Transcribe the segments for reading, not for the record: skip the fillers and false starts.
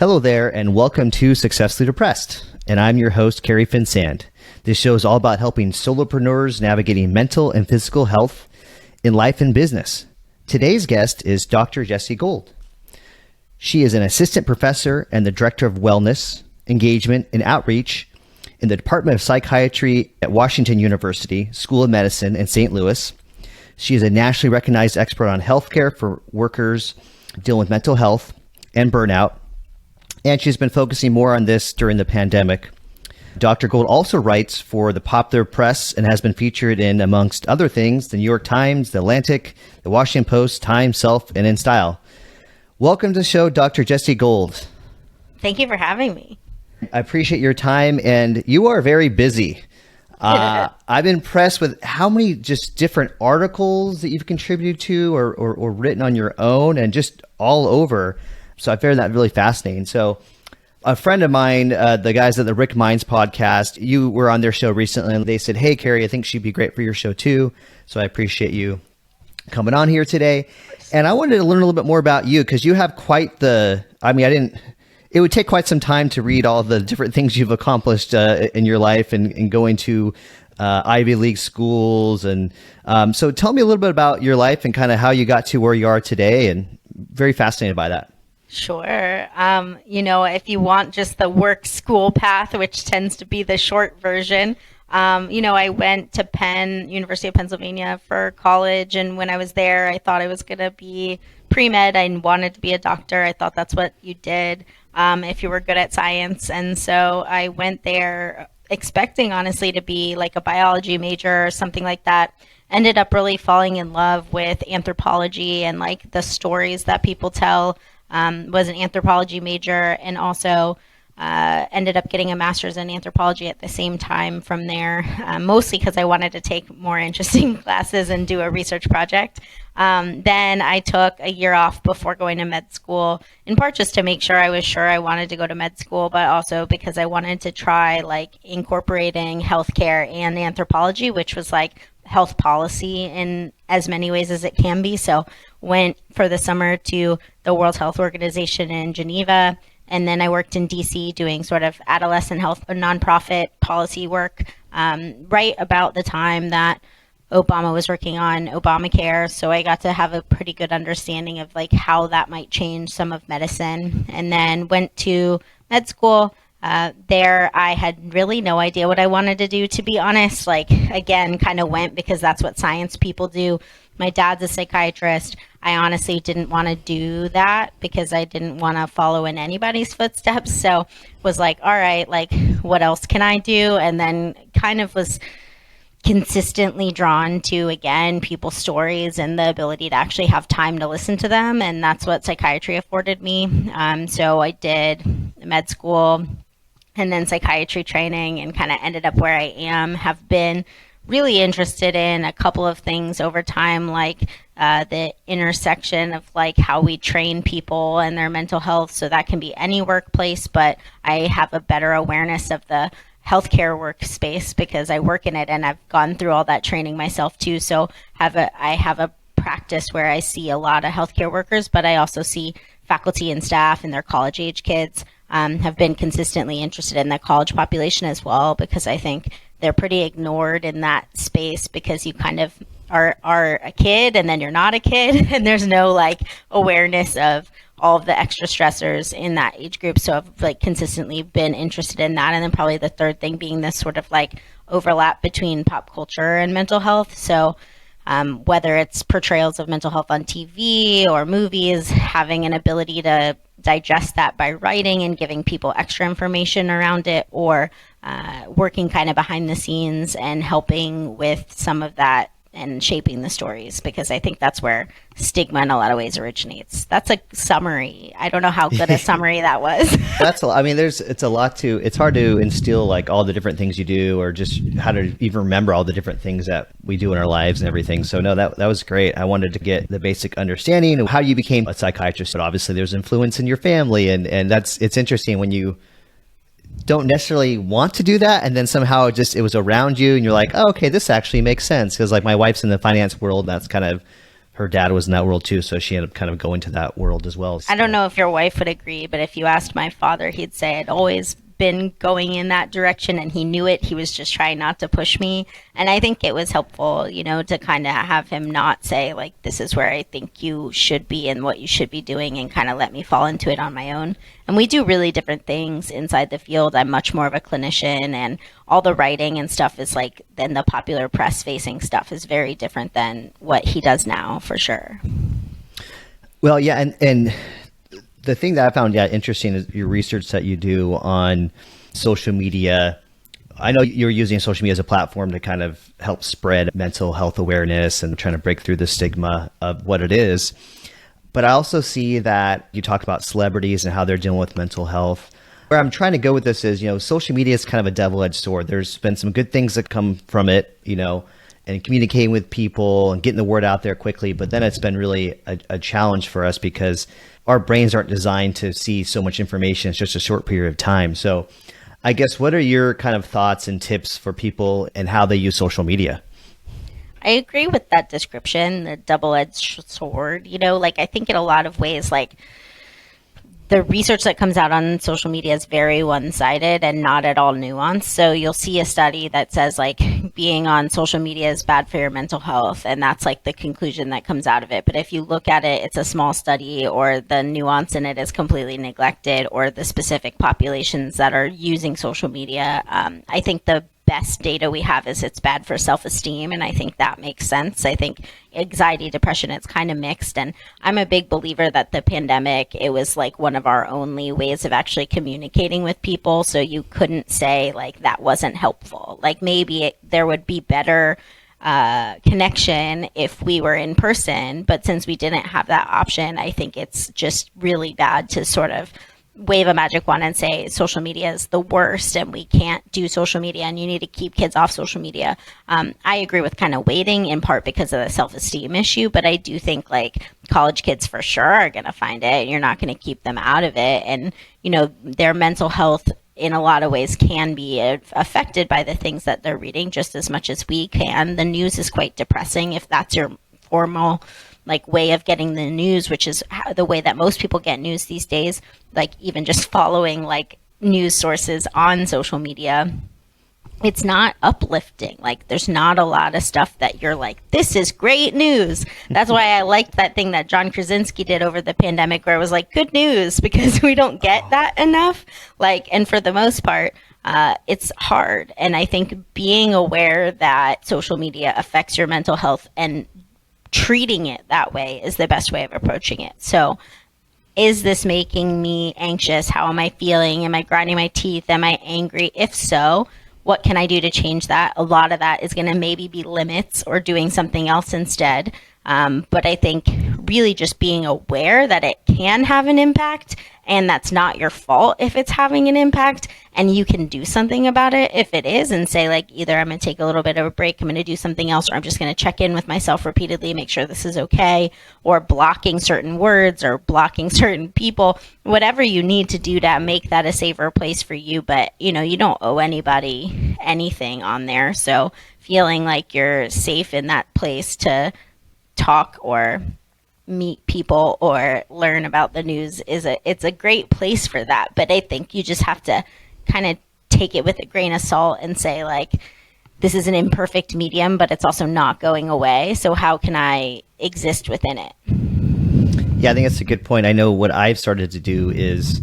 Hello there, and welcome to Successfully Depressed. And I'm your host, Kerry Finsand. This show is all about helping solopreneurs navigating mental and physical health in life and business. Today's guest is Dr. Jessi Gold. She is an assistant professor and the director of wellness, engagement, and outreach in the Department of Psychiatry at Washington University School of Medicine in St. Louis. She is a nationally recognized expert on healthcare for workers dealing with mental health and burnout. And she's been focusing more on this during the pandemic. Dr. Gold also writes for the popular press and has been featured in, amongst other things, the New York Times, the Atlantic, the Washington Post, Time, Self, and InStyle. Welcome to the show, Dr. Jessi Gold. Thank you for having me. I appreciate your time, and you are very busy. I'm impressed with how many just different articles that you've contributed to or written on your own and just all over. So I found that really fascinating. So a friend of mine, the guys at the Rick Minds podcast, you were on their show recently and they said, "Hey, Kerry, I think she'd be great for your show too." So I appreciate you coming on here today. And I wanted to learn a little bit more about you because you have quite it would take quite some time to read all the different things you've accomplished in your life and going to Ivy League schools. And so tell me a little bit about your life and kind of how you got to where you are today, and very fascinated by that. Sure. If you want just the work school path, which tends to be the short version, I went to University of Pennsylvania for college. And when I was there, I thought I was going to be pre-med. I wanted to be a doctor. I thought that's what you did if you were good at science. And so I went there expecting, honestly, to be like a biology major or something like that. Ended up really falling in love with anthropology and like the stories that people tell. Was an anthropology major and also ended up getting a master's in anthropology at the same time from there, mostly because I wanted to take more interesting classes and do a research project. Then I took a year off before going to med school, in part just to make sure I wanted to go to med school, but also because I wanted to try like incorporating healthcare and anthropology, which was like health policy in as many ways as it can be. So went for the summer to the World Health Organization in Geneva. And then I worked in DC doing sort of adolescent health nonprofit policy work right about the time that Obama was working on Obamacare. So I got to have a pretty good understanding of like how that might change some of medicine. And then went to med school. There, I had really no idea what I wanted to do, to be honest. Like, again, kind of went because that's what science people do. My dad's a psychiatrist. I honestly didn't want to do that because I didn't want to follow in anybody's footsteps. So was like, all right, like, what else can I do? And then kind of was consistently drawn to, again, people's stories and the ability to actually have time to listen to them. And that's what psychiatry afforded me. So I did med school and then psychiatry training and kind of ended up where I am. Have been really interested in a couple of things over time, like the intersection of like how we train people and their mental health. So that can be any workplace, but I have a better awareness of the healthcare workspace because I work in it and I've gone through all that training myself too. So I have a practice where I see a lot of healthcare workers, but I also see faculty and staff and their college age kids. Have been consistently interested in the college population as well, because I think they're pretty ignored in that space because you kind of are a kid and then you're not a kid and there's no like awareness of all of the extra stressors in that age group. So I've like consistently been interested in that. And then probably the third thing being this sort of like overlap between pop culture and mental health. So whether it's portrayals of mental health on TV or movies, having an ability to digest that by writing and giving people extra information around it, or working kind of behind the scenes and helping with some of that and shaping the stories, because I think that's where stigma in a lot of ways originates. That's a summary. I don't know how good a summary that was. It's hard to instill like all the different things you do, or just how to even remember all the different things that we do in our lives and everything. So no, that was great. I wanted to get the basic understanding of how you became a psychiatrist, but obviously there's influence in your family, and it's interesting when you don't necessarily want to do that, and then somehow it was around you and you're like, oh, okay, this actually makes sense, because like my wife's in the finance world. That's kind of her dad was in that world too, so she ended up kind of going to that world as well. I don't know if your wife would agree, but if you asked my father, he'd say I'd always been going in that direction and he knew it. He was just trying not to push me. And I think it was helpful, to kind of have him not say like, this is where I think you should be and what you should be doing, and kind of let me fall into it on my own. And we do really different things inside the field. I'm much more of a clinician, and all the writing and stuff is like, then the popular press facing stuff is very different than what he does now, for sure. Well, yeah. And the thing that I found interesting is your research that you do on social media. I know you're using social media as a platform to kind of help spread mental health awareness and trying to break through the stigma of what it is. But I also see that you talk about celebrities and how they're dealing with mental health. Where I'm trying to go with this is, social media is kind of a double-edged sword. There's been some good things that come from it, and communicating with people and getting the word out there quickly. But then it's been really a challenge for us because our brains aren't designed to see so much information. It's just a short period of time. So I guess, what are your kind of thoughts and tips for people and how they use social media? I agree with that description, the double-edged sword. I think in a lot of ways, the research that comes out on social media is very one-sided and not at all nuanced. So you'll see a study that says being on social media is bad for your mental health, and that's the conclusion that comes out of it. But if you look at it, it's a small study, or the nuance in it is completely neglected, or the specific populations that are using social media. I think the best data we have is it's bad for self-esteem, and I think that makes sense. I think anxiety, depression, it's kind of mixed, and I'm a big believer that the pandemic, it was one of our only ways of actually communicating with people, so you couldn't say that wasn't helpful. Maybe there would be better connection if we were in person, but since we didn't have that option, I think it's just really bad to sort of wave a magic wand and say social media is the worst and we can't do social media and you need to keep kids off social media. I agree with kind of waiting, in part because of the self-esteem issue, but I do think college kids for sure are going to find it, and you're not going to keep them out of it. And, their mental health in a lot of ways can be affected by the things that they're reading just as much as we can. The news is quite depressing if that's your formal way of getting the news, which is the way that most people get news these days, even just following news sources on social media. It's not uplifting. There's not a lot of stuff that you're this is great news. That's why I liked that thing that John Krasinski did over the pandemic, where it was good news, because we don't get that enough. And for the most part, it's hard. And I think being aware that social media affects your mental health and treating it that way is the best way of approaching it. So is this making me anxious? How am I feeling? Am I grinding my teeth? Am I angry? If so, what can I do to change that? A lot of that is going to maybe be limits or doing something else instead. But I think really just being aware that it can have an impact, and that's not your fault if it's having an impact, and you can do something about it if it is, and say either I'm going to take a little bit of a break, I'm going to do something else, or I'm just going to check in with myself repeatedly, make sure this is okay, or blocking certain words or blocking certain people, whatever you need to do to make that a safer place for you. But you don't owe anybody anything on there, so feeling you're safe in that place to talk or meet people or learn about the news it's a great place for that. But I think you just have to kind of take it with a grain of salt and say this is an imperfect medium, but it's also not going away. So how can I exist within it? Yeah, I think that's a good point. I know what I've started to do is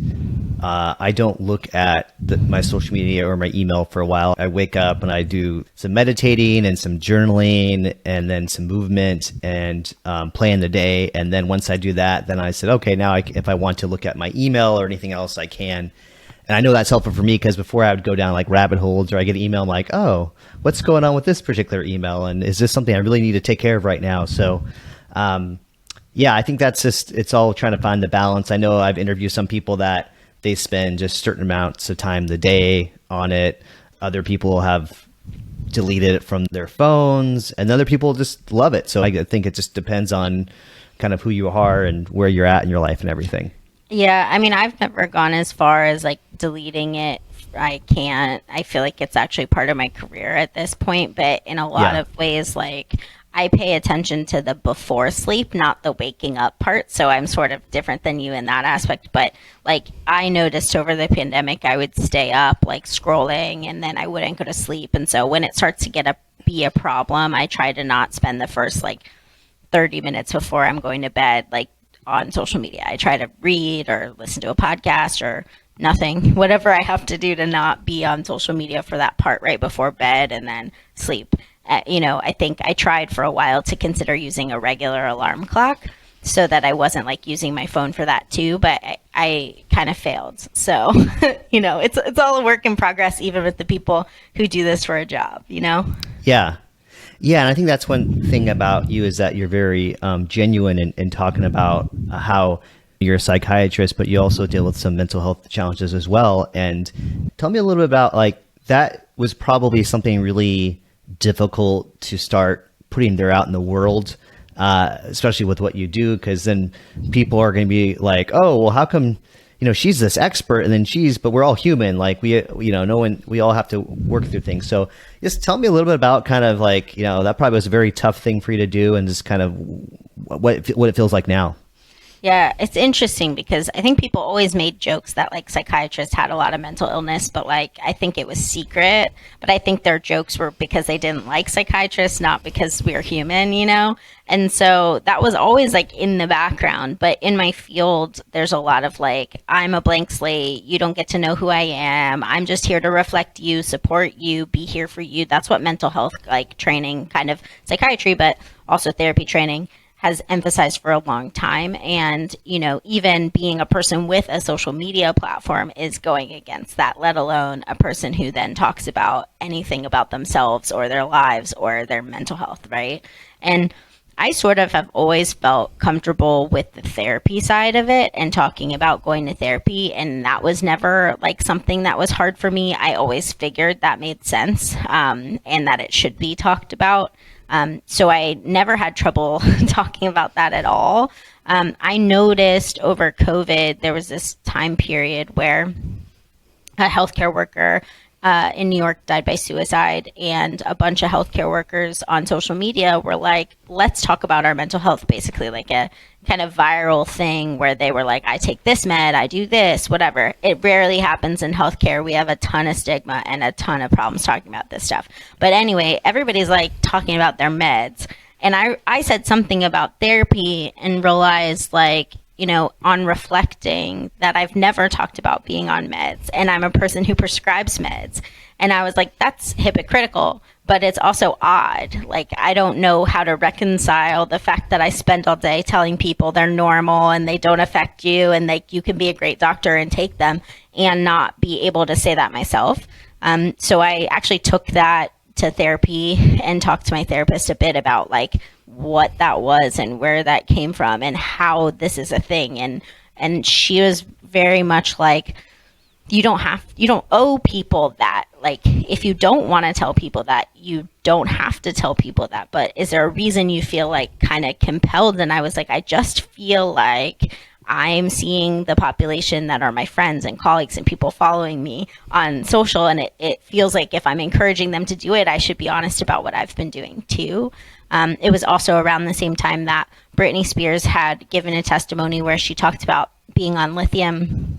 I don't look at my social media or my email for a while. I wake up and I do some meditating and some journaling and then some movement and plan the day. And then once I do that, then I said, okay, now if I want to look at my email or anything else, I can. And I know that's helpful for me because before I would go down rabbit holes, or I get an email, I'm oh, what's going on with this particular email? And is this something I really need to take care of right now? So yeah, I think that's it's all trying to find the balance. I know I've interviewed some people that they spend just certain amounts of time the day on it. Other people have deleted it from their phones, and other people just love it. So I think it just depends on kind of who you are and where you're at in your life and everything. Yeah, I mean, I've never gone as far as deleting it. I can't. I feel it's actually part of my career at this point, but in a lot of ways, I pay attention to the before sleep, not the waking up part. So I'm sort of different than you in that aspect. But like I noticed over the pandemic, I would stay up like scrolling and then I wouldn't go to sleep. And so when it starts to be a problem, I try to not spend the first like 30 minutes before I'm going to bed, like on social media. I try to read or listen to a podcast or nothing, whatever I have to do to not be on social media for that part right before bed and then sleep. I think I tried for a while to consider using a regular alarm clock so that I wasn't like using my phone for that too, but I kind of failed. So, it's all a work in progress, even with the people who do this for a job, Yeah. Yeah, and I think that's one thing about you is that you're very genuine in talking about how you're a psychiatrist, but you also deal with some mental health challenges as well. And tell me a little bit about like that was probably something really difficult to start putting there out in the world, especially with what you do, because then people are going to be like, oh, well, how come, she's this expert and then but we're all human. Like we all have to work through things. So just tell me a little bit about kind of like, that probably was a very tough thing for you to do and just kind of what it feels like now. Yeah, it's interesting because I think people always made jokes that like psychiatrists had a lot of mental illness, but like I think it was secret. But I think their jokes were because they didn't like psychiatrists, not because we're human, And so that was always like in the background. But in my field, there's a lot of like, I'm a blank slate. You don't get to know who I am. I'm just here to reflect you, support you, be here for you. That's what mental health like training, kind of psychiatry, but also therapy training has emphasized for a long time. And, even being a person with a social media platform is going against that, let alone a person who then talks about anything about themselves or their lives or their mental health, right? And I sort of have always felt comfortable with the therapy side of it and talking about going to therapy. And that was never like something that was hard for me. I always figured that made sense and that it should be talked about. So I never had trouble talking about that at all. I noticed over COVID, there was this time period where a healthcare worker in New York died by suicide, and a bunch of healthcare workers on social media were like, let's talk about our mental health, basically like a kind of viral thing where they were like, I take this med, I do this, whatever. It rarely happens in healthcare. We have a ton of stigma and a ton of problems talking about this stuff. But anyway, everybody's like talking about their meds. And I said something about therapy and realized like, on reflecting that I've never talked about being on meds, and I'm a person who prescribes meds. And I was like, that's hypocritical, but it's also odd. Like, I don't know how to reconcile the fact that I spend all day telling people they're normal and they don't affect you and like you can be a great doctor and take them, and not be able to say that myself. So I actually took that to therapy and talked to my therapist a bit about like what that was and where that came from and how this is a thing. And she was very much like, you don't owe people that. Like, if you don't want to tell people that, you don't have to tell people that. But is there a reason you feel like kind of compelled? And I was like, I just feel like I'm seeing the population that are my friends and colleagues and people following me on social. And it feels like if I'm encouraging them to do it, I should be honest about what I've been doing too. It was also around the same time that Britney Spears had given a testimony where she talked about being on lithium.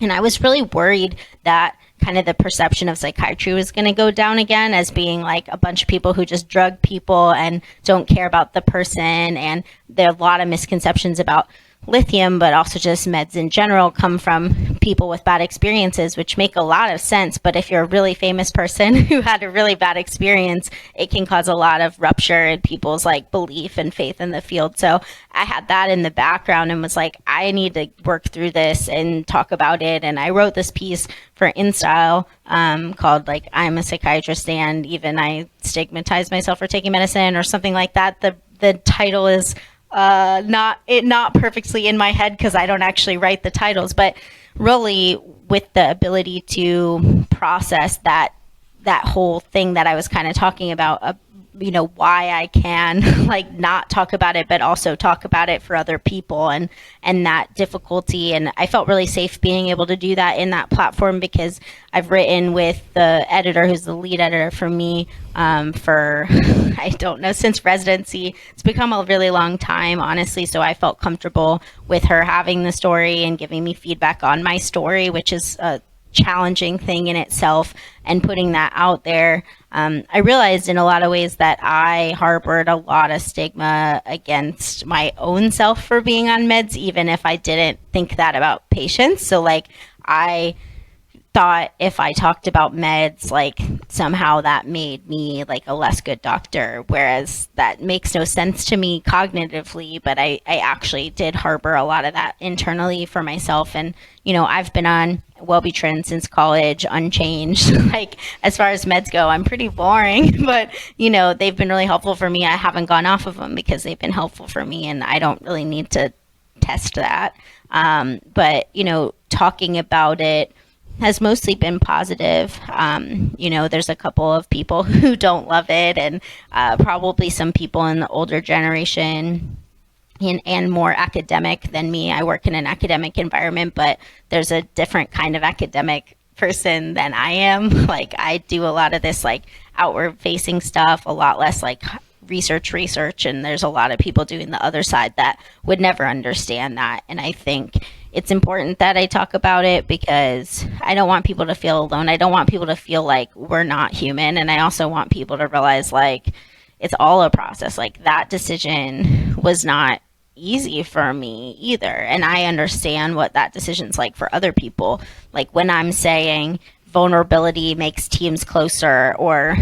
And I was really worried that kind of the perception of psychiatry was going to go down again as being like a bunch of people who just drug people and don't care about the person. And there are a lot of misconceptions about lithium, but also just meds in general, come from people with bad experiences, which make a lot of sense. But if you're a really famous person who had a really bad experience, it can cause a lot of rupture in people's like belief and faith in the field. So I had that in the background and was like, I need to work through this and talk about it. And I wrote this piece for InStyle called like, I'm a psychiatrist and even I stigmatize myself for taking medicine or something like that. The title is not perfectly in my head because I don't actually write the titles, but really with the ability to process that whole thing that I was kind of talking about why I can like not talk about it, but also talk about it for other people, and that difficulty. And I felt really safe being able to do that in that platform, because I've written with the editor who's the lead editor for me for, I don't know, since residency. It's become a really long time, honestly. So I felt comfortable with her having the story and giving me feedback on my story, which is a challenging thing in itself, and putting that out there. I realized in a lot of ways that I harbored a lot of stigma against my own self for being on meds, even if I didn't think that about patients. So like, I thought if I talked about meds, like somehow that made me like a less good doctor, whereas that makes no sense to me cognitively, but I actually did harbor a lot of that internally for myself. And, I've been on Wellbutrin since college, unchanged. Like, as far as meds go, I'm pretty boring, but, they've been really helpful for me. I haven't gone off of them because they've been helpful for me, and I don't really need to test that. But, talking about it has mostly been positive. There's a couple of people who don't love it, and probably some people in the older generation and more academic than me. I work in an academic environment, but there's a different kind of academic person than I am. Like, I do a lot of this like outward facing stuff, a lot less like research, and there's a lot of people doing the other side that would never understand that. And I think it's important that I talk about it, because I don't want people to feel alone. I don't want people to feel like we're not human. And I also want people to realize like it's all a process. Like, that decision was not easy for me either. And I understand what that decision's like for other people. Like, when I'm saying vulnerability makes teams closer, or,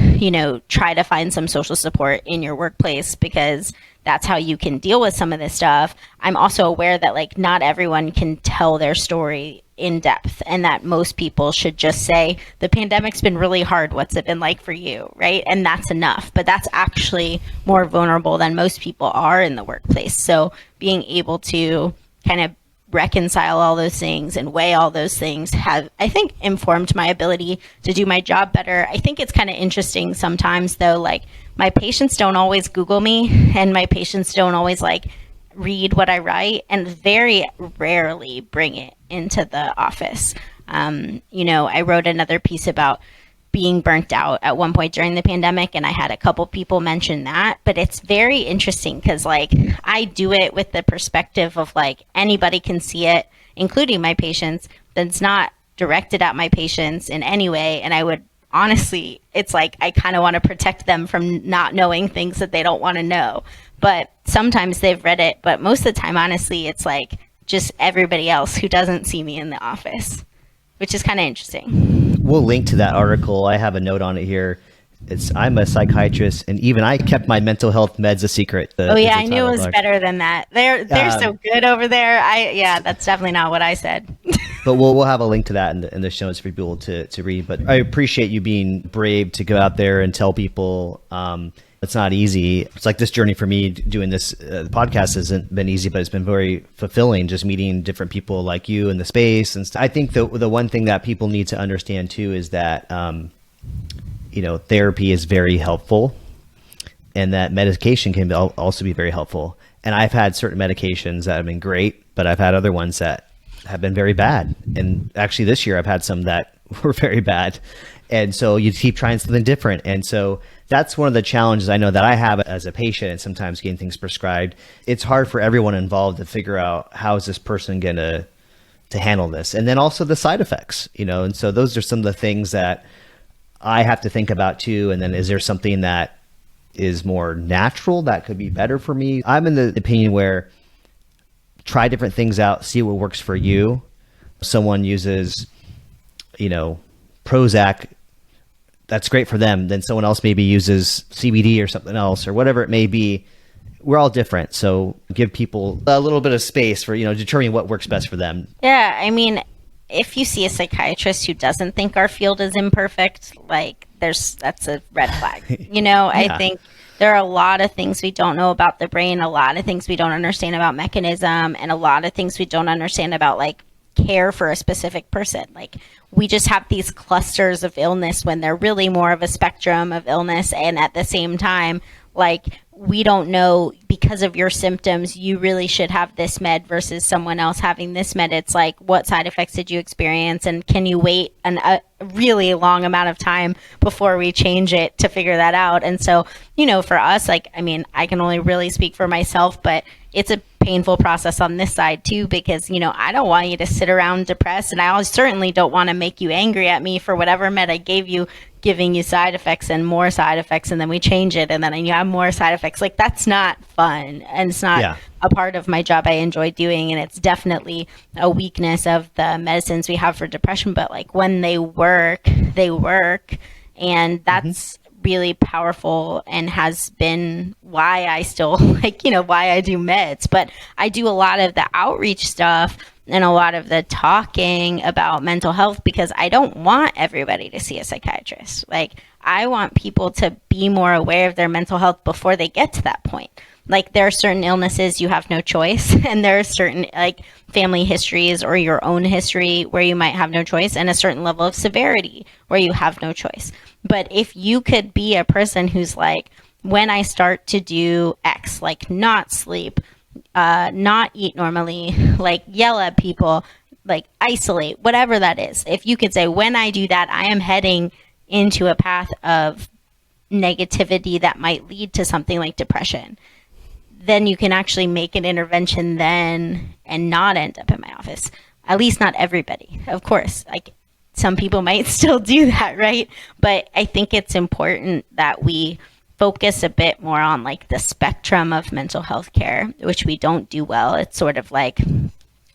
try to find some social support in your workplace, because that's how you can deal with some of this stuff. I'm also aware that like not everyone can tell their story in depth, and that most people should just say, the pandemic's been really hard. What's it been like for you? Right. And that's enough. But that's actually more vulnerable than most people are in the workplace. So being able to kind of reconcile all those things and weigh all those things have, I think, informed my ability to do my job better. I think it's kind of interesting sometimes, though, like, my patients don't always Google me, and my patients don't always like read what I write, and very rarely bring it into the office. I wrote another piece about being burnt out at one point during the pandemic, and I had a couple people mention that. But it's very interesting because like I do it with the perspective of like anybody can see it, including my patients. But it's not directed at my patients in any way. And I would honestly, it's like I kind of want to protect them from not knowing things that they don't want to know. But sometimes they've read it, but most of the time, honestly, it's like just everybody else who doesn't see me in the office, which is kind of interesting. We'll link to that article. I have a note on it here. I'm a psychiatrist, and even I kept my mental health meds a secret. I knew it was better than that. They're so good over there. That's definitely not what I said. But we'll have a link to that in the show notes for people to read. But I appreciate you being brave to go out there and tell people. It's not easy. It's like this journey for me doing this podcast hasn't been easy, but it's been very fulfilling just meeting different people like you in the space. And I think the one thing that people need to understand too is that, therapy is very helpful, and that medication can also be very helpful. And I've had certain medications that have been great, but I've had other ones that have been very bad. And actually this year I've had some that were very bad. And so you keep trying something different. And so that's one of the challenges I know that I have as a patient, and sometimes getting things prescribed. It's hard for everyone involved to figure out how is this person going to handle this. And then also the side effects, and so those are some of the things that I have to think about too. And then is there something that is more natural that could be better for me? I'm in the opinion where try different things out, see what works for you. Someone uses, Prozac, that's great for them. Then someone else maybe uses CBD or something else or whatever it may be. We're all different. So give people a little bit of space for, determining what works best for them. Yeah. I mean, if you see a psychiatrist who doesn't think our field is imperfect, that's a red flag. Yeah. I think there are a lot of things we don't know about the brain, a lot of things we don't understand about mechanism, and a lot of things we don't understand about care for a specific person. Like, we just have these clusters of illness when they're really more of a spectrum of illness. And at the same time, like, we don't know, because of your symptoms, you really should have this med versus someone else having this med. It's like, what side effects did you experience? And can you wait a really long amount of time before we change it to figure that out? And so, you know, for us, like, I mean, I can only really speak for myself, but it's a painful process on this side too, because, you know, I don't want you to sit around depressed, and I certainly don't want to make you angry at me for whatever med I gave you, giving you side effects and more side effects, and then we change it and then you have more side effects. Like, that's not fun, and it's not a part of my job I enjoy doing, and it's definitely a weakness of the medicines we have for depression. But like, when they work, and that's really powerful, and has been why I still like, you know, why I do meds. But I do a lot of the outreach stuff and a lot of the talking about mental health, because I don't want everybody to see a psychiatrist. Like, I want people to be more aware of their mental health before they get to that point. Like, there are certain illnesses you have no choice, and there are certain, like, family histories or your own history where you might have no choice, and a certain level of severity where you have no choice. But if you could be a person who's like, when I start to do X, like not sleep, not eat normally, like yell at people, like isolate, whatever that is. If you could say, when I do that, I am heading into a path of negativity that might lead to something like depression, then you can actually make an intervention then and not end up in my office. At least not everybody, of course. Like, some people might still do that, right? But I think it's important that we focus a bit more on like the spectrum of mental health care, which we don't do well. It's sort of like,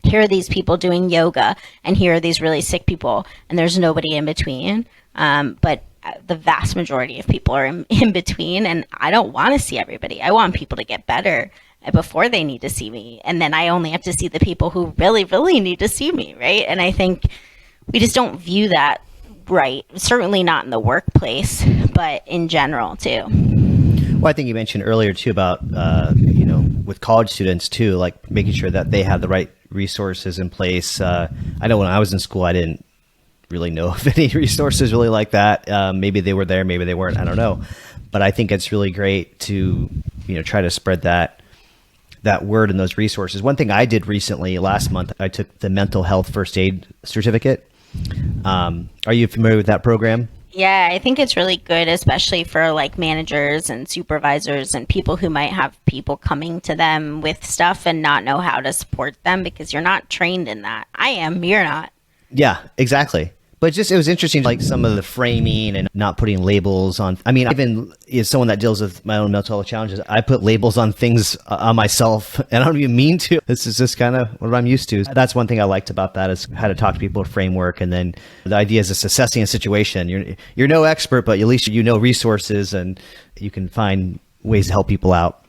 here are these people doing yoga, and here are these really sick people, and there's nobody in between. But the vast majority of people are in between, and I don't want to see everybody. I want people to get better before they need to see me, and then I only have to see the people who really, really need to see me, right? And I think we just don't view that right. Certainly not in the workplace, but in general too. Well, I think you mentioned earlier too about, you know, with college students too, like making sure that they have the right resources in place. I know when I was in school, I didn't really know of any resources really like that. Maybe they were there, maybe they weren't, I don't know. But I think it's really great to, you know, try to spread that word and those resources. One thing I did recently, last month, I took the mental health first aid certificate. Are you familiar with that program? Yeah, I think it's really good, especially for like managers and supervisors and people who might have people coming to them with stuff and not know how to support them, because you're not trained in that. I am, you're not. Yeah, exactly. But just, it was interesting, like some of the framing and not putting labels on. I mean, even as someone that deals with my own mental health challenges, I put labels on things on myself, and I don't even mean to. This is just kind of what I'm used to. That's one thing I liked about that, is how to talk to people, framework. And then the idea is just assessing a situation. You're no expert, but at least you know resources, and you can find ways to help people out.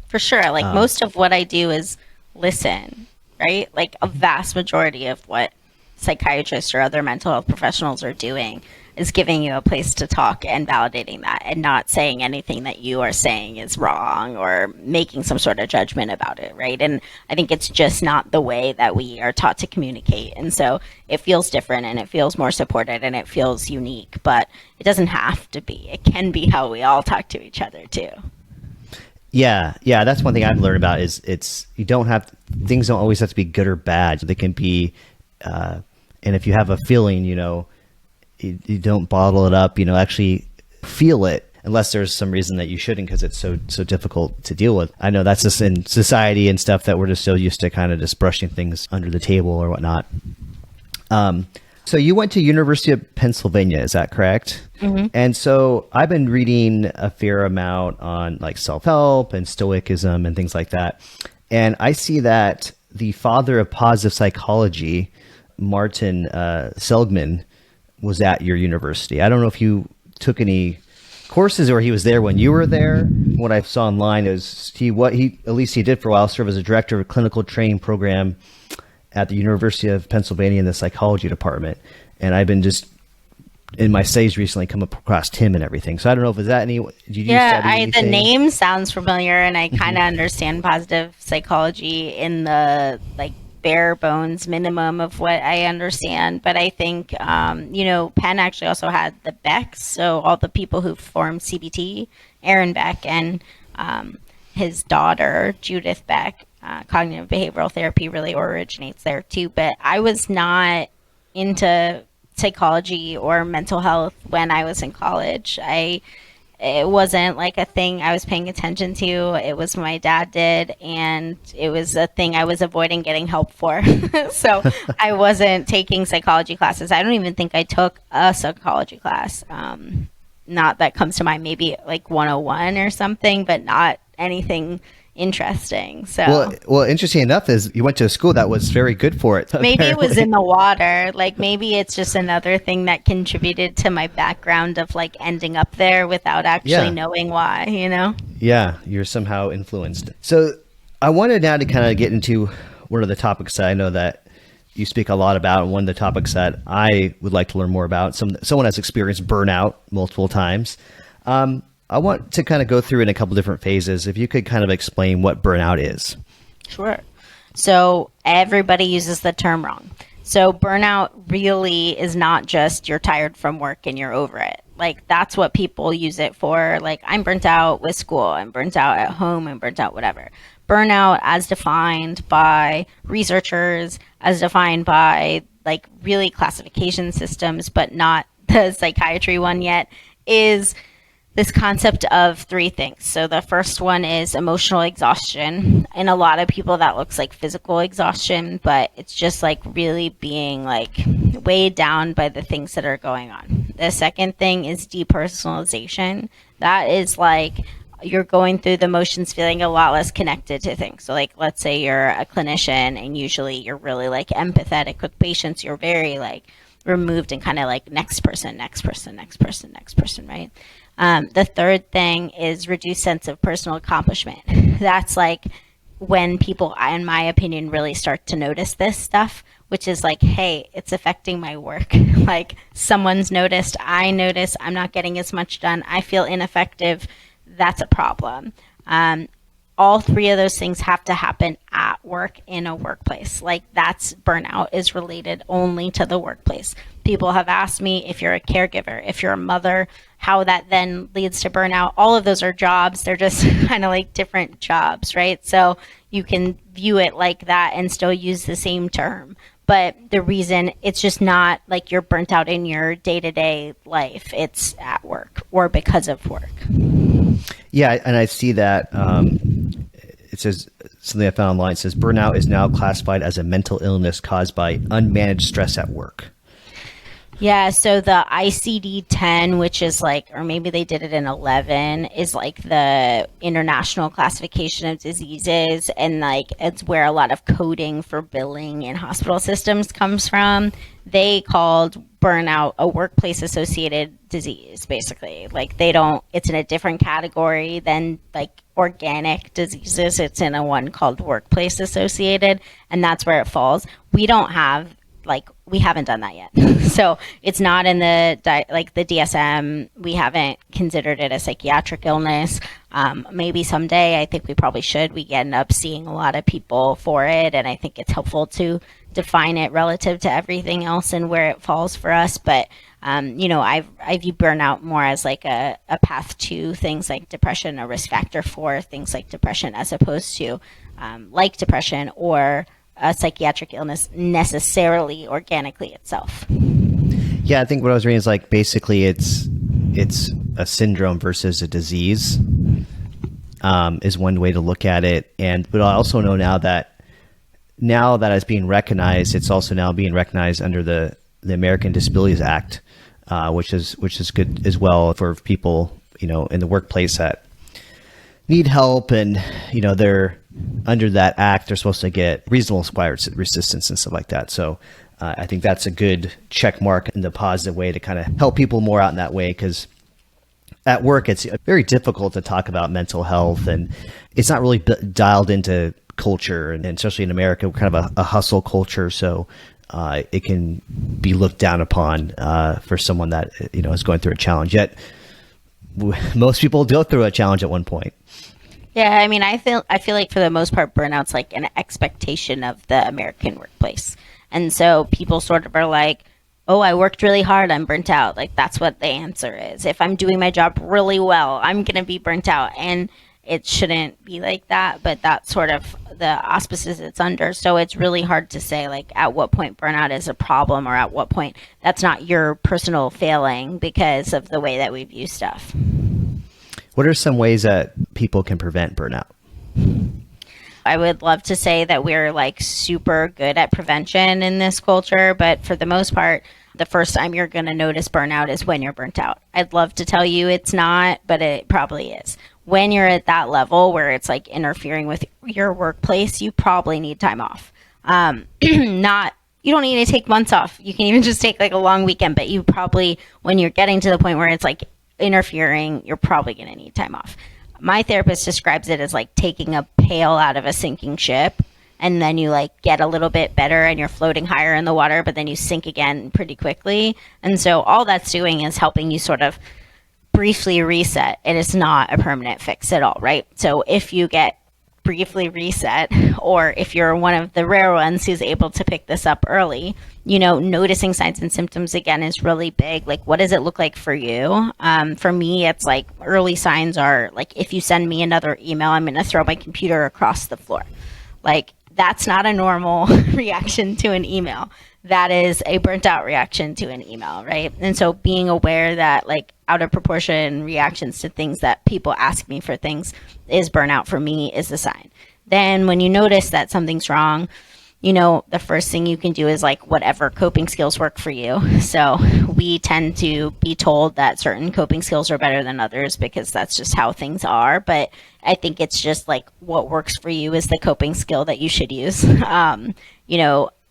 For sure. Like, most of what I do is listen, right? Like, a vast majority of what psychiatrists or other mental health professionals are doing is giving you a place to talk and validating that, and not saying anything that you are saying is wrong or making some sort of judgment about it, right? And I think it's just not the way that we are taught to communicate. And so it feels different, and it feels more supported, and it feels unique, but it doesn't have to be. It can be how we all talk to each other too. Yeah. That's one thing I've learned about is things don't always have to be good or bad. They can be, and if you have a feeling, you know, you don't bottle it up, you know, actually feel it, unless there's some reason that you shouldn't, because it's so difficult to deal with. I know that's just in society and stuff that we're just so used to kind of just brushing things under the table or whatnot. So you went to University of Pennsylvania, is that correct? Mm-hmm. And so I've been reading a fair amount on like self-help and stoicism and things like that. And I see that the father of positive psychology, Martin Seligman, was at your university. I don't know if you took any courses or he was there when you were there. What I saw online is he at least he did for a while serve as a director of a clinical training program at the University of Pennsylvania in the psychology department. And I've been just in my studies recently come across him and everything. So I don't know if is that any. Did you study the name sounds familiar, and I kind of understand positive psychology in the like bare bones minimum of what I understand. But I think, Penn actually also had the Becks. So all the people who formed CBT, Aaron Beck and his daughter, Judith Beck, cognitive behavioral therapy really originates there too. But I was not into psychology or mental health when I was in college. It wasn't like a thing I was paying attention to. It was what my dad did, and it was a thing I was avoiding getting help for. So I wasn't taking psychology classes. I don't even think I took a psychology class. Not that comes to mind, maybe like 101 or something, but not anything interesting. So well, interesting enough is you went to a school that was very good for it. Maybe it was in the water. Like maybe it's just another thing that contributed to my background of like ending up there without actually knowing why, Yeah, you're somehow influenced. So I wanted now to kind of get into one of the topics that I know that you speak a lot about, and one of the topics that I would like to learn more about. Someone has experienced burnout multiple times. I want to kind of go through in a couple different phases. If you could kind of explain what burnout is. Sure. So everybody uses the term wrong. So burnout really is not just you're tired from work and you're over it. Like that's what people use it for. Like I'm burnt out with school, I'm burnt out at home, I'm burnt out whatever. Burnout as defined by researchers, as defined by like really classification systems, but not the psychiatry one yet, is this concept of three things. So the first one is emotional exhaustion. In a lot of people that looks like physical exhaustion, but it's just like really being like weighed down by the things that are going on. The second thing is depersonalization. That is like you're going through the motions feeling a lot less connected to things. So like let's say you're a clinician and usually you're really like empathetic with patients. You're very like removed and kind of like next person, right? The third thing is reduced sense of personal accomplishment. That's like when people, in my opinion, really start to notice this stuff, which is like, hey, it's affecting my work. Like someone's noticed, I notice, I'm not getting as much done, I feel ineffective. That's a problem. All three of those things have to happen at work in a workplace. Like that's burnout is related only to the workplace. People have asked me if you're a caregiver, if you're a mother, how that then leads to burnout. All of those are jobs. They're just kind of like different jobs, right? So you can view it like that and still use the same term. But the reason it's just not like you're burnt out in your day-to-day life. It's at work or because of work. Yeah, and I see that it says something I found online. It says burnout is now classified as a mental illness caused by unmanaged stress at work. Yeah, so the ICD-10, which is like, or maybe they did it in 11, is like the international classification of diseases, and like it's where a lot of coding for billing in hospital systems comes from. They called burnout a workplace associated disease, basically. Like it's in a different category than like organic diseases. It's in a one called workplace associated, and that's where it falls. We haven't done that yet. So it's not in the DSM. We haven't considered it a psychiatric illness. Maybe someday. I think we probably should. We end up seeing a lot of people for it, and I think it's helpful to define it relative to everything else and where it falls for us. But I view burnout more as like a path to things like depression, a risk factor for things like depression, as opposed to like depression or a psychiatric illness necessarily organically itself. Yeah, I think what I was reading is like basically it's a syndrome versus a disease is one way to look at it. But I also know now that it's being recognized, it's also now being recognized under the American Disabilities Act, which is good as well for people in the workplace that need help, and they're under that act, they're supposed to get reasonable fire resistance and stuff like that. So I think that's a good check mark in the positive way to kind of help people more out in that way, because at work it's very difficult to talk about mental health, and it's not really dialed into culture, and especially in America, we're kind of a hustle culture. So it can be looked down upon for someone that is going through a challenge. Yet most people go through a challenge at one point. Yeah, I mean, I feel like for the most part, burnout's like an expectation of the American workplace, and so people sort of are like, "Oh, I worked really hard, I'm burnt out." Like that's what the answer is. If I'm doing my job really well, I'm gonna be burnt out, and it shouldn't be like that. But that's sort of the auspices it's under. So it's really hard to say like at what point burnout is a problem or at what point that's not your personal failing because of the way that we view stuff. What are some ways that people can prevent burnout? I would love to say that we're like super good at prevention in this culture, but for the most part, the first time you're going to notice burnout is when you're burnt out. I'd love to tell you it's not, but it probably is. When you're at that level where it's like interfering with your workplace, you probably need time off. Not You don't need to take months off. You can even just take like a long weekend, but you probably, when you're getting to the point where it's like interfering, you're probably going to need time off. My therapist describes it as like taking a pail out of a sinking ship, and then you like get a little bit better and you're floating higher in the water, but then you sink again pretty quickly. And so all that's doing is helping you sort of briefly reset. It is not a permanent fix at all, right? So if you get briefly reset, or if you're one of the rare ones who's able to pick this up early, noticing signs and symptoms again is really big. Like, what does it look like for you? For me, it's like early signs are like, if you send me another email, I'm going to throw my computer across the floor. Like, that's not a normal reaction to an email. That is a burnt out reaction to an email, right? And so being aware that like out of proportion reactions to things that people ask me for things is burnout for me is a sign. Then when you notice that something's wrong, the first thing you can do is like whatever coping skills work for you. So we tend to be told that certain coping skills are better than others because that's just how things are. But I think it's just like what works for you is the coping skill that you should use.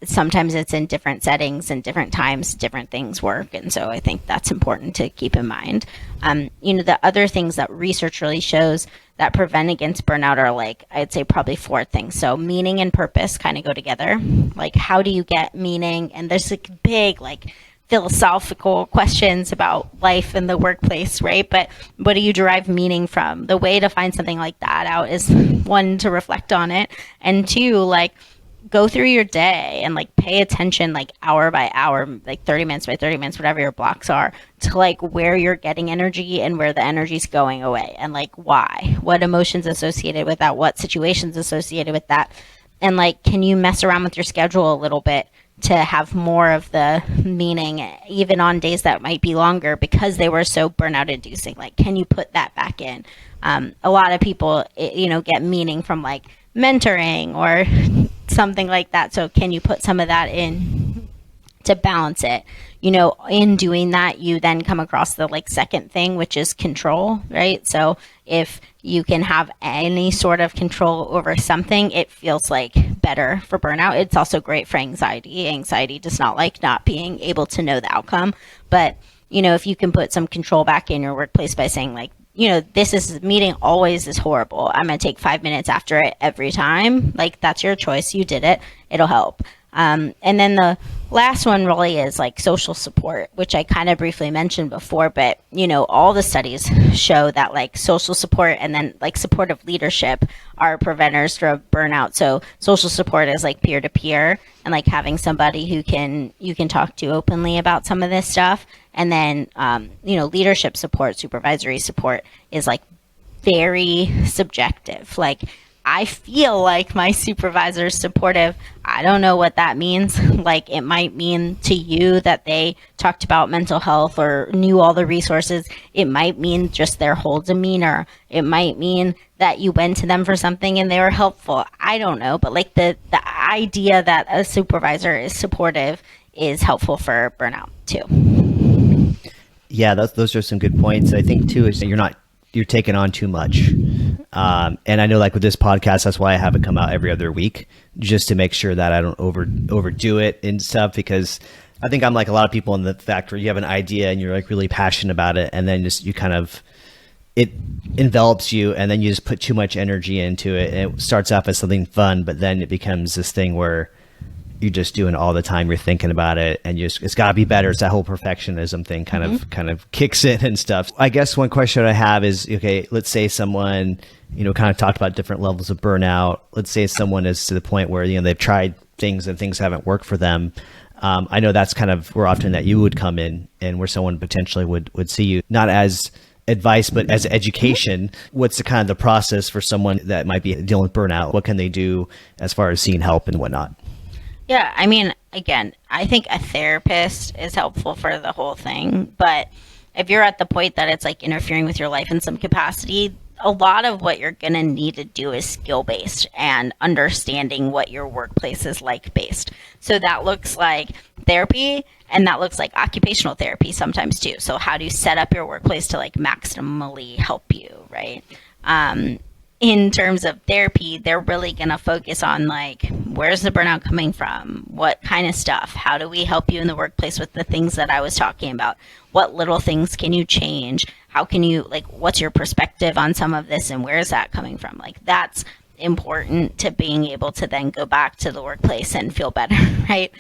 Sometimes it's in different settings and different times, different things work. And so I think that's important to keep in mind. The other things that research really shows that prevent against burnout are like, I'd say probably 4 things. So meaning and purpose kind of go together. Like, how do you get meaning? And there's like big, like philosophical questions about life in the workplace, right? But what do you derive meaning from? The way to find something like that out is 1, to reflect on it. And 2, like, go through your day and like pay attention like hour by hour, like 30 minutes by 30 minutes, whatever your blocks are, to like where you're getting energy and where the energy's going away and like why, what emotions associated with that, what situations associated with that. And like, can you mess around with your schedule a little bit to have more of the meaning, even on days that might be longer because they were so burnout inducing? Like, can you put that back in? A lot of people, get meaning from like mentoring or something like that. So can you put some of that in to balance it? In doing that, you then come across the like second thing, which is control, right? So if you can have any sort of control over something, it feels like better for burnout. It's also great for anxiety. Anxiety does not like not being able to know the outcome. But, if you can put some control back in your workplace by saying like, this meeting always is horrible, I'm going to take 5 minutes after it every time. Like, that's your choice. You did it. It'll help. And then the last one really is like social support, which I kind of briefly mentioned before, but all the studies show that like social support and then like supportive leadership are preventers for burnout. So social support is like peer to peer and like having somebody who you can talk to openly about some of this stuff. And then, leadership support, supervisory support is like very subjective. Like, I feel like my supervisor is supportive. I don't know what that means. Like, it might mean to you that they talked about mental health or knew all the resources. It might mean just their whole demeanor. It might mean that you went to them for something and they were helpful. I don't know. But like the idea that a supervisor is supportive is helpful for burnout too. Yeah, those are some good points. I think too is you're taking on too much. And I know like with this podcast, that's why I have it come out every other week, just to make sure that I don't overdo it and stuff, because I think I'm like a lot of people in the fact where you have an idea and you're like really passionate about it, and then just it envelops you, and then you just put too much energy into it, and it starts off as something fun, but then it becomes this thing where you're just doing all the time. You're thinking about it, and it's got to be better. It's that whole perfectionism thing kind of kicks in and stuff. I guess one question I have is, okay, let's say someone, kind of talked about different levels of burnout. Let's say someone is to the point where, they've tried things and things haven't worked for them. I know that's kind of where often that you would come in, and where someone potentially would see you, not as advice, but as education. What's the kind of the process for someone that might be dealing with burnout? What can they do as far as seeing help and whatnot? Yeah, I mean, again, I think a therapist is helpful for the whole thing. But if you're at the point that it's like interfering with your life in some capacity, a lot of what you're going to need to do is skill-based and understanding what your workplace is like based. So that looks like therapy, and that looks like occupational therapy sometimes too. So how do you set up your workplace to like maximally help you, right? In terms of therapy, they're really going to focus on like, where's the burnout coming from? What kind of stuff? How do we help you in the workplace with the things that I was talking about? What little things can you change? How can you, like, what's your perspective on some of this, and where is that coming from? Like, that's important to being able to then go back to the workplace and feel better, right?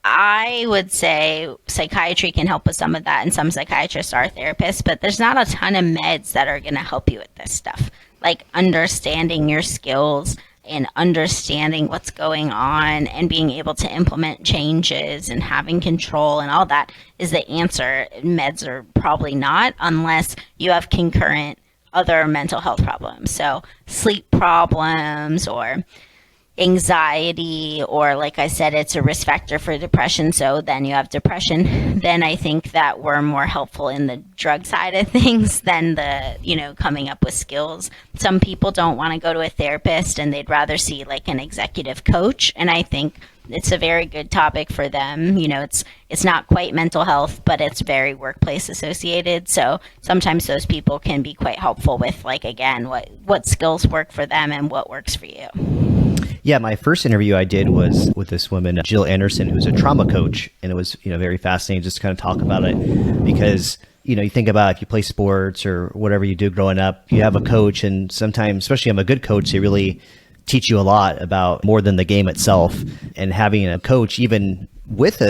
I would say psychiatry can help with some of that, and some psychiatrists are therapists, but there's not a ton of meds that are going to help you with this stuff. Like understanding your skills and understanding what's going on and being able to implement changes and having control and all that is the answer. Meds are probably not, unless you have concurrent other mental health problems. So sleep problems or anxiety, or like I said, it's a risk factor for depression. So then you have depression. Then I think that we're more helpful in the drug side of things than the, coming up with skills. Some people don't want to go to a therapist and they'd rather see like an executive coach. And I think it's a very good topic for them. It's not quite mental health, but it's very workplace associated. So sometimes those people can be quite helpful with like, again, what skills work for them and what works for you. Yeah, my first interview I did was with this woman, Jill Anderson, who's a trauma coach, and it was, very fascinating just to kind of talk about it, because, you think about if you play sports or whatever you do growing up, you have a coach, and sometimes, especially if I'm a good coach, they really teach you a lot about more than the game itself. And having a coach, even with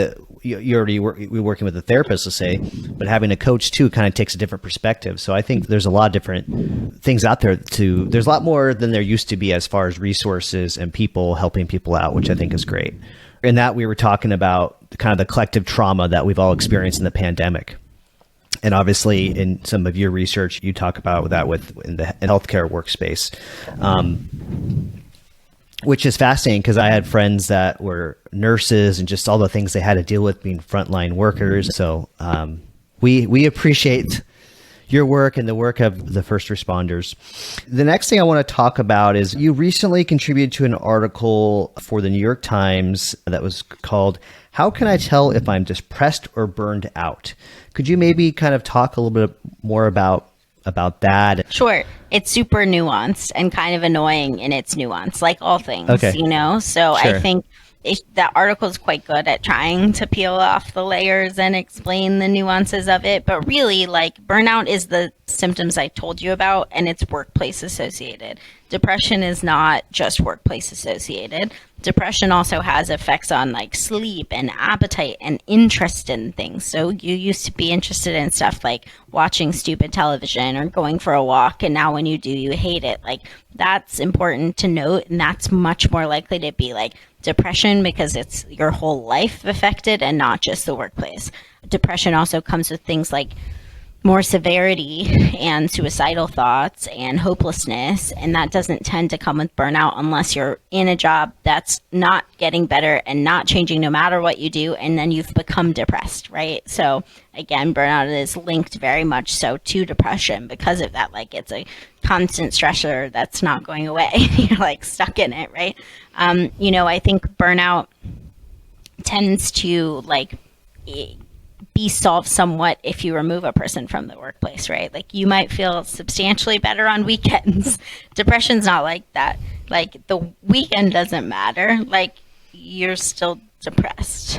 you're working with a therapist, let's say, but having a coach too kind of takes a different perspective. So I think there's a lot of different things out there there's a lot more than there used to be as far as resources and people helping people out, which I think is great. In that, we were talking about kind of the collective trauma that we've all experienced in the pandemic. And obviously in some of your research, you talk about that in the healthcare workspace. Which is fascinating, because I had friends that were nurses and just all the things they had to deal with being frontline workers. So we appreciate your work and the work of the first responders. The next thing I want to talk about is you recently contributed to an article for the New York Times that was called, "How Can I Tell If I'm Depressed or Burned Out?" Could you maybe kind of talk a little bit more about that? Sure. It's super nuanced and kind of annoying in its nuance, like all things, Okay. So sure. I think that article is quite good at trying to peel off the layers and explain the nuances of it. But really, like, burnout is the symptoms I told you about, and it's workplace associated. Depression is not just workplace associated. Depression also has effects on like sleep and appetite and interest in things. So you used to be interested in stuff like watching stupid television or going for a walk, and now when you do, you hate it. Like, that's important to note, and that's much more likely to be like depression because it's your whole life affected and not just the workplace. Depression also comes with things like more severity and suicidal thoughts and hopelessness, and that doesn't tend to come with burnout unless you're in a job that's not getting better and not changing no matter what you do, and then you've become depressed, right? So again, burnout is linked very much so to depression because of that. Like, it's a constant stressor that's not going away. You're like stuck in it, right? I think burnout tends to like be solved somewhat if you remove a person from the workplace, right? Like, you might feel substantially better on weekends. Depression's not like that. Like, the weekend doesn't matter. Like, you're still depressed,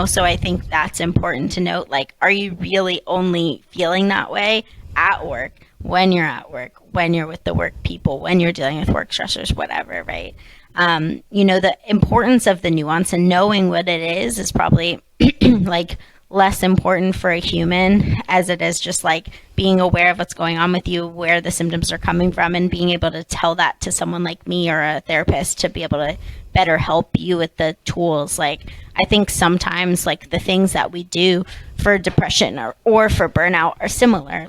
So I think that's important to note. Like, are you really only feeling that way at work, when you're at work, when you're with the work people, when you're dealing with work stressors, whatever, right? The importance of the nuance and knowing what it is probably like less important for a human as it is just like being aware of what's going on with you, where the symptoms are coming from, and being able to tell that to someone like me or a therapist to be able to better help you with the tools. Like, I think sometimes like the things that we do for depression or for burnout are similar,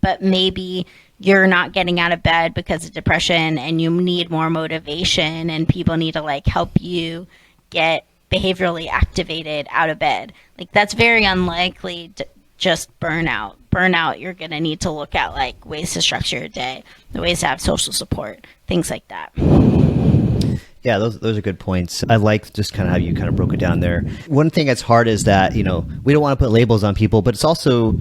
but maybe you're not getting out of bed because of depression and you need more motivation, and people need to like help you get behaviorally activated out of bed. Like, that's very unlikely to just burnout. You're going to need to look at like ways to structure your day, the ways to have social support, things like that. Yeah, those are good points. I like just kind of how you kind of broke it down there. One thing that's hard is that, we don't want to put labels on people, but it's also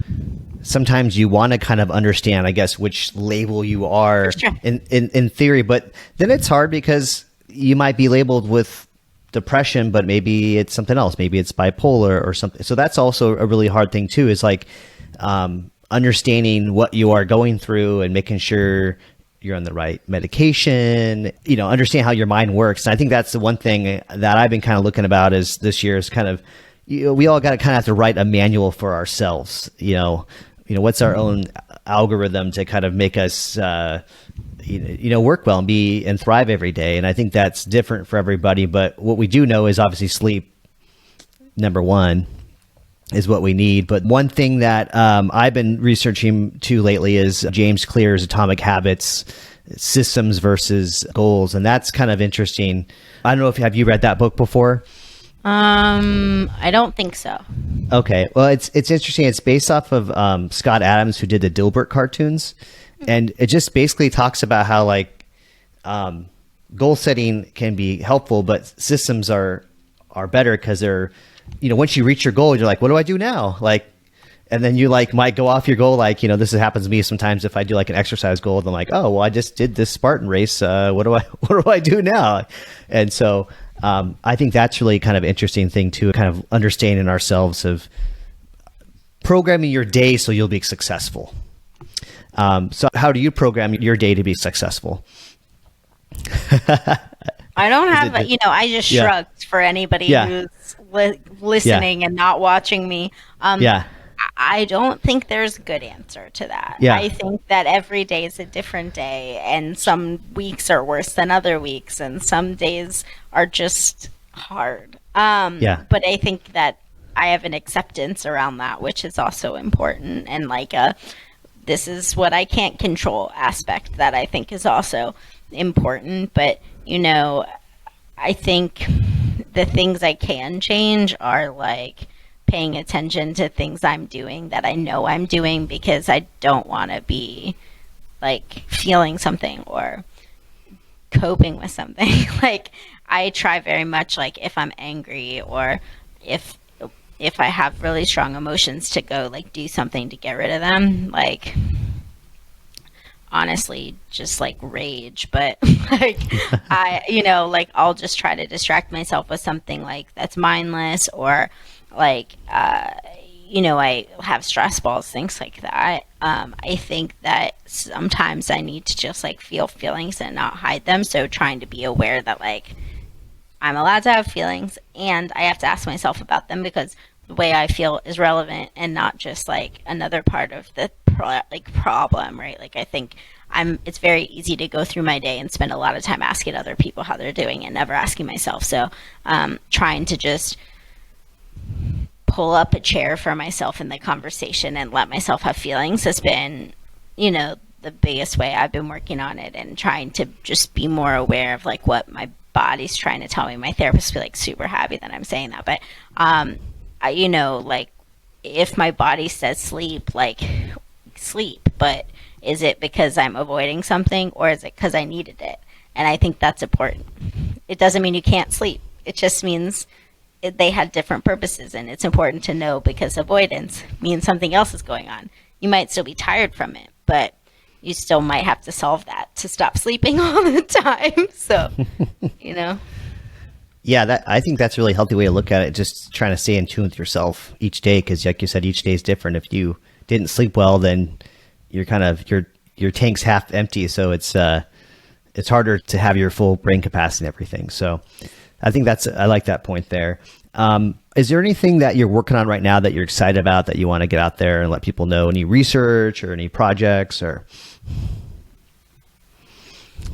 sometimes you want to kind of understand, I guess, which label you are in theory. But then it's hard because you might be labeled with depression, but maybe it's something else. Maybe it's bipolar or something. So that's also a really hard thing too, is like understanding what you are going through and making sure you're on the right medication, understand how your mind works. And I think that's the one thing that I've been kind of looking about is this year is kind of, we all got to kind of have to write a manual for ourselves. What's our own algorithm to kind of make us, work well and thrive every day. And I think that's different for everybody. But what we do know is obviously sleep, number one, is what we need. But one thing that I've been researching too lately is James Clear's Atomic Habits, Systems versus Goals. And that's kind of interesting. I don't know have you read that book before? I don't think so. Okay. Well, it's interesting. It's based off of Scott Adams, who did the Dilbert cartoons. And it just basically talks about how like goal setting can be helpful, but systems are better because they're, once you reach your goal, you're like, what do I do now? Like, and then you like might go off your goal. Like, this happens to me sometimes if I do like an exercise goal, then I'm like, oh, well, I just did this Spartan race. What do I do now? And so I think that's really kind of interesting thing too, kind of understanding ourselves of programming your day so you'll be successful. So how do you program your day to be successful? I don't have, I just shrugged for anybody who's listening and not watching me. I don't think there's a good answer to that. Yeah. I think that every day is a different day, and some weeks are worse than other weeks, and some days are just hard. But I think that I have an acceptance around that, which is also important, and like this is what I can't control aspect that I think is also important. But, I think the things I can change are like paying attention to things I'm doing that I know I'm doing because I don't want to be like feeling something or coping with something. Like, I try very much, like, if I'm angry or if I have really strong emotions, to go like do something to get rid of them. Like, honestly, just like rage, but like I'll just try to distract myself with something like that's mindless, or like I have stress balls, things like that. I think that sometimes I need to just like feel feelings and not hide them. So trying to be aware that like I'm allowed to have feelings and I have to ask myself about them, because the way I feel is relevant and not just like another part of the problem, right? Like, I think it's very easy to go through my day and spend a lot of time asking other people how they're doing and never asking myself. So trying to just pull up a chair for myself in the conversation and let myself have feelings has been, the biggest way I've been working on it, and trying to just be more aware of like what my body's trying to tell me. My therapist will be like super happy that I'm saying that, but like if my body says sleep, like sleep, but is it because I'm avoiding something, or is it because I needed it? And I think that's important. It doesn't mean you can't sleep. It just means they had different purposes, and it's important to know, because avoidance means something else is going on. You might still be tired from it, but you still might have to solve that to stop sleeping all the time. So, Yeah, I think that's a really healthy way to look at it. Just trying to stay in tune with yourself each day, because like you said, each day is different. If you didn't sleep well, then you're kind of your tank's half empty. So it's it's harder to have your full brain capacity and everything. So I think I like that point there. Is there anything that you're working on right now that you're excited about that you want to get out there and let people know? Any research or any projects or?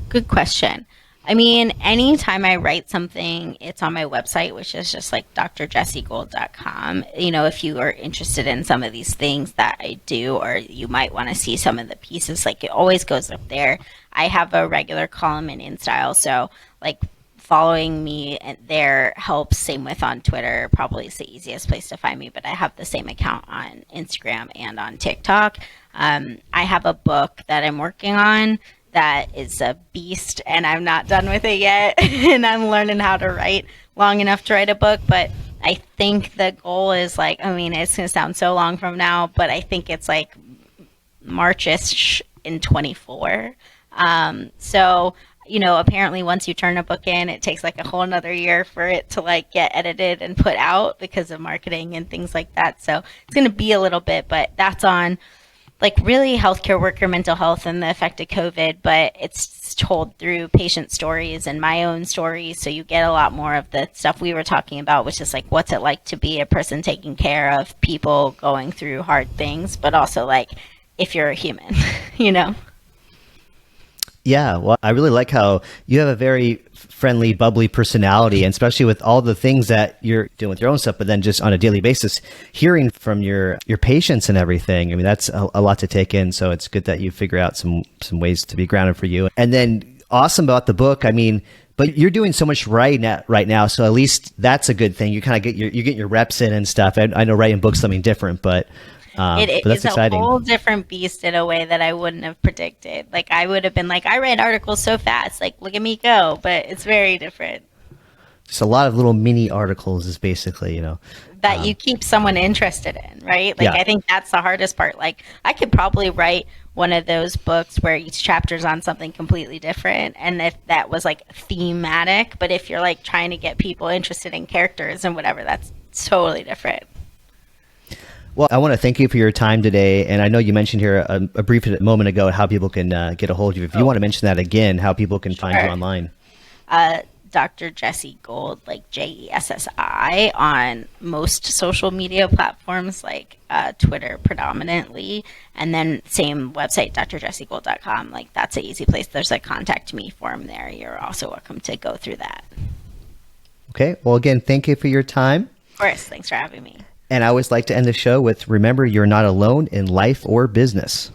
Good question. I mean, anytime I write something, it's on my website, which is just like drjessigold.com. You know, if you are interested in some of these things that I do, or you might want to see some of the pieces, like it always goes up there. I have a regular column in InStyle, so like following me there helps. Same with on Twitter, probably is the easiest place to find me, but I have the same account on Instagram and on TikTok. I have a book that I'm working on that is a beast, and I'm not done with it yet. And I'm learning how to write long enough to write a book. But I think the goal is like, I mean, it's going to sound so long from now, but I think it's like March-ish in 24. So, you know, apparently once you turn a book in, it takes like a whole another year for it to like get edited and put out because of marketing and things like that. So it's going to be a little bit, but that's on like really healthcare worker mental health and the effect of COVID, but it's told through patient stories and my own stories. So you get a lot more of the stuff we were talking about, which is like, what's it like to be a person taking care of people going through hard things, but also like if you're a human, you know? Yeah, well, I really like how you have a very friendly, bubbly personality, and especially with all the things that you're doing with your own stuff, but then just on a daily basis, hearing from your patients and everything. I mean, that's a lot to take in. So it's good that you figure out some ways to be grounded for you. And then awesome about the book. I mean, but you're doing so much right now. So at least that's a good thing. You kind of get your reps in and stuff. I know writing books is something different, but it that's is exciting. A whole different beast in a way that I wouldn't have predicted. Like I would have been like, I write articles so fast, like look at me go, but it's very different. Just a lot of little mini articles is basically, you know, that you keep someone interested in, right? Like, yeah. I think that's the hardest part. Like I could probably write one of those books where each chapter is on something completely different. And if that was like thematic, but if you're like trying to get people interested in characters and whatever, that's totally different. Well, I want to thank you for your time today. And I know you mentioned here a brief moment ago how people can get a hold of you. If you want to mention that again, how people can find you online. Dr. Jessi Gold, like Jessi, on most social media platforms, like Twitter predominantly. And then same website, drjessigold.com. Like that's an easy place. There's a contact me form there. You're also welcome to go through that. Okay. Well, again, thank you for your time. Of course. Thanks for having me. And I always like to end the show with, remember, you're not alone in life or business.